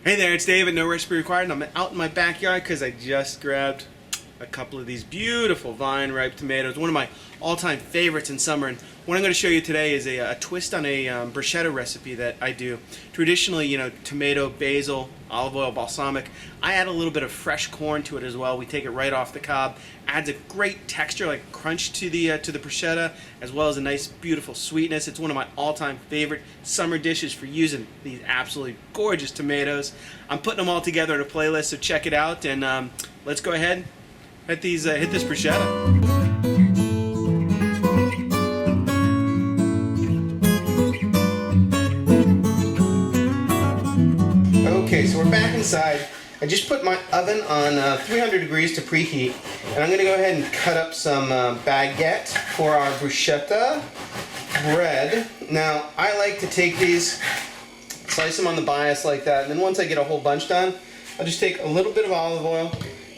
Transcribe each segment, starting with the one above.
Hey there, it's David, no recipe required, and I'm out in my backyard because I just grabbed a couple of these beautiful vine-ripe tomatoes, one of my all-time favorites in summer. And what I'm going to show you today is a twist on a bruschetta recipe that I do. Traditionally, tomato, basil, olive oil, balsamic. I add a little bit of fresh corn to it as well. We take it right off the cob. Adds a great texture, like crunch to the bruschetta, as well as a nice, beautiful sweetness. It's one of my all-time favorite summer dishes for using these absolutely gorgeous tomatoes. I'm putting them all together in a playlist, so check it out. And let's go ahead. Hit this bruschetta. Okay, so we're back inside. I just put my oven on 300 degrees to preheat, and I'm going to go ahead and cut up some baguette for our bruschetta bread. Now, I like to take these, slice them on the bias like that, and then once I get a whole bunch done, I'll just take a little bit of olive oil,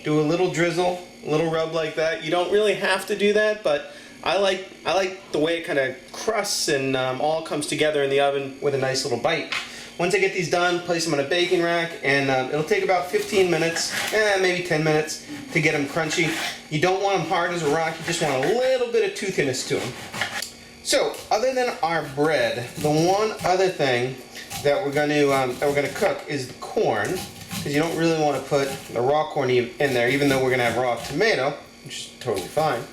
do a little drizzle, a little rub like that. You don't really have to do that, but I like the way it kind of crusts and all comes together in the oven with a nice little bite. Once I get these done, place them on a baking rack, and it'll take about 15 minutes, maybe 10 minutes to get them crunchy. You don't want them hard as a rock, you just want a little bit of toothiness to them. So, other than our bread, the one other thing that we're going to cook is the corn, because you don't really want to put the raw corn in there, even though we're going to have raw tomato, which is totally fine.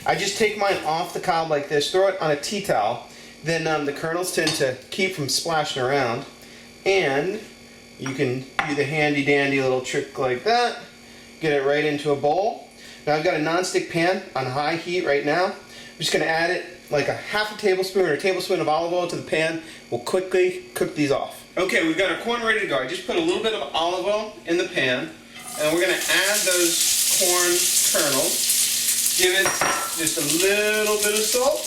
I just take mine off the cob like this, throw it on a tea towel, then the kernels tend to keep from splashing around, and you can do the handy dandy little trick like that, get it right into a bowl. Now I've got a non-stick pan on high heat right now. I'm just going to add it like a half a tablespoon or a tablespoon of olive oil to the pan. We'll quickly cook these off. Okay, we've got our corn ready to go. I just put a little bit of olive oil in the pan, and we're going to add those corn kernels. Give it just a little bit of salt,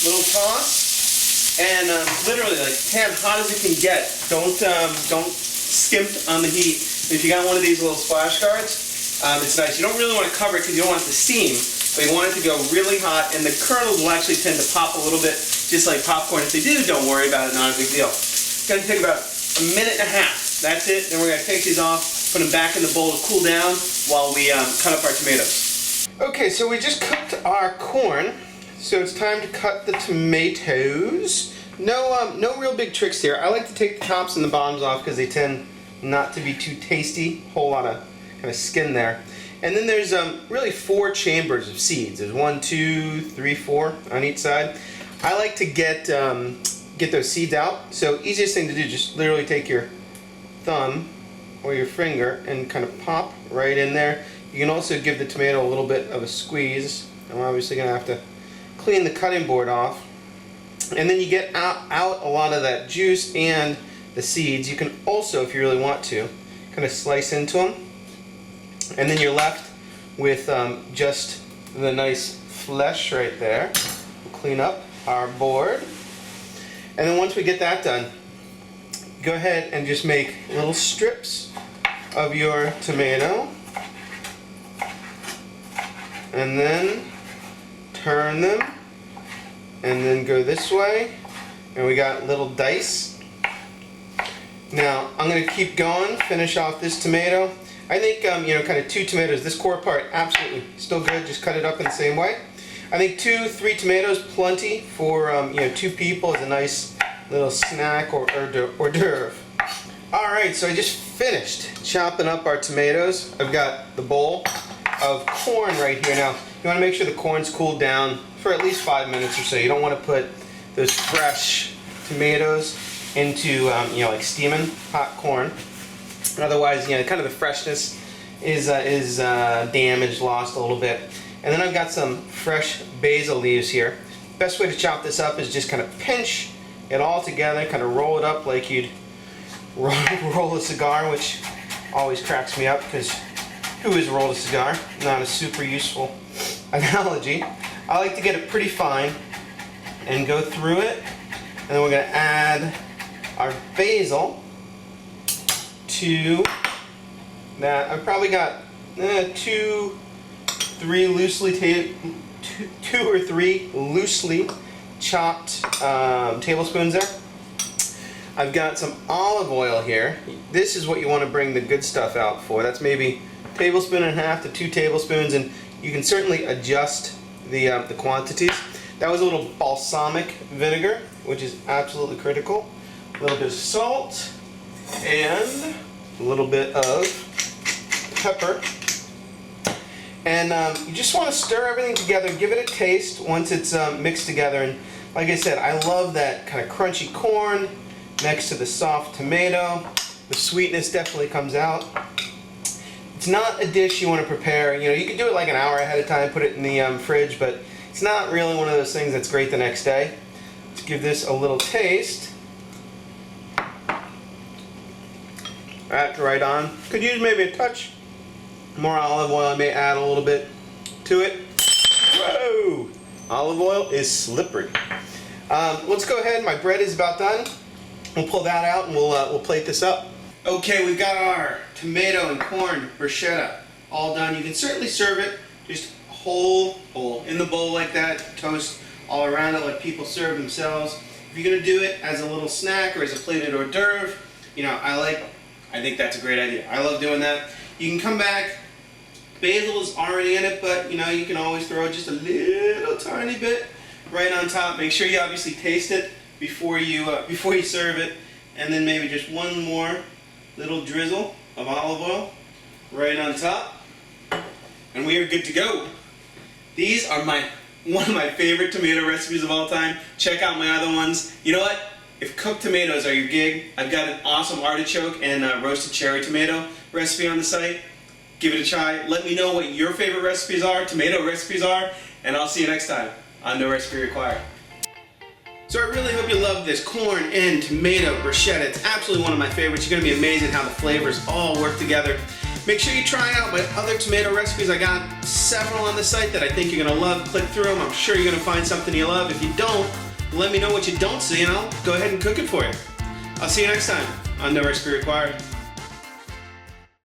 little toss, and literally like pan hot as it can get. Don't skimp on the heat. If you got one of these little splash guards, it's nice. You don't really want to cover it because you don't want it to steam, but you want it to go really hot, and the kernels will actually tend to pop a little bit, just like popcorn. If they do, don't worry about it, not a big deal. It's going to take about a minute and a half. That's it. Then we're going to take these off, put them back in the bowl to cool down while we cut up our tomatoes. Okay, so we just cooked our corn, so it's time to cut the tomatoes. No real big tricks here. I like to take the tops and the bottoms off because they tend not to be too tasty. Whole lot of kind of skin there. And then there's really 4 chambers of seeds. There's 1, 2, 3, 4 on each side. I like to get those seeds out. So easiest thing to do, just literally take your thumb or your finger and kind of pop right in there. You can also give the tomato a little bit of a squeeze. I'm obviously going to have to clean the cutting board off. And then you get out a lot of that juice and the seeds. You can also, if you really want to, kind of slice into them. And then you're left with just the nice flesh right there. We'll clean up our board. And then once we get that done, go ahead and just make little strips of your tomato. And then turn them. And then go this way. And we got little dice. Now, I'm going to keep going, finish off this tomato. I think, kind of 2 tomatoes. This core part, absolutely still good. Just cut it up in the same way. I think 2, 3 tomatoes, plenty for 2 people as a nice little snack or hors d'oeuvre. All right, so I just finished chopping up our tomatoes. I've got the bowl of corn right here. Now, you want to make sure the corn's cooled down for at least 5 minutes or so. You don't want to put those fresh tomatoes into like steaming hot corn. Otherwise, kind of the freshness is damaged, lost a little bit. And then I've got some fresh basil leaves here. Best way to chop this up is just kind of pinch it all together, kind of roll it up like you'd roll a cigar, which always cracks me up because who has rolled a cigar? Not a super useful analogy. I like to get it pretty fine and go through it. And then we're going to add our basil to that. I've probably got 2 or 3 loosely chopped tablespoons there. I've got some olive oil here. This is what you want to bring the good stuff out for. That's maybe a tablespoon and a half to 2 tablespoons, and you can certainly adjust the quantities. That was a little balsamic vinegar, which is absolutely critical. A little bit of salt and a little bit of pepper. And you just want to stir everything together, give it a taste once it's mixed together. And like I said, I love that kind of crunchy corn next to the soft tomato. The sweetness definitely comes out. It's not a dish you want to prepare. You know, you can do it like an hour ahead of time, put it in the fridge, but it's not really one of those things that's great the next day. Let's give this a little taste. That's right on. Could use maybe a touch more olive oil. I may add a little bit to it. Whoa! Olive oil is slippery. Let's go ahead. My bread is about done. We'll pull that out and we'll plate this up. Okay, we've got our tomato and corn bruschetta all done. You can certainly serve it just whole in the bowl like that. Toast all around it like people serve themselves. If you're gonna do it as a little snack or as a plated hors d'oeuvre, you know, I think that's a great idea. I love doing that. You can come back. Basil is already in it, but you know, you can always throw just a little tiny bit right on top. Make sure you obviously taste it before you serve it, and then maybe just one more little drizzle of olive oil right on top, and we are good to go. These are one of my favorite tomato recipes of all time. Check out my other ones. You know what? If cooked tomatoes are your gig, I've got an awesome artichoke and roasted cherry tomato recipe on the site. Give it a try. Let me know what your favorite recipes are, tomato recipes are, and I'll see you next time on No Recipe Required. So I really hope you love this corn and tomato bruschetta. It's absolutely one of my favorites. You're going to be amazed at how the flavors all work together. Make sure you try out my other tomato recipes. I got several on the site that I think you're going to love. Click through them. I'm sure you're going to find something you love. If you don't, let me know what you don't see and I'll go ahead and cook it for you. I'll see you next time on No Recipe Required.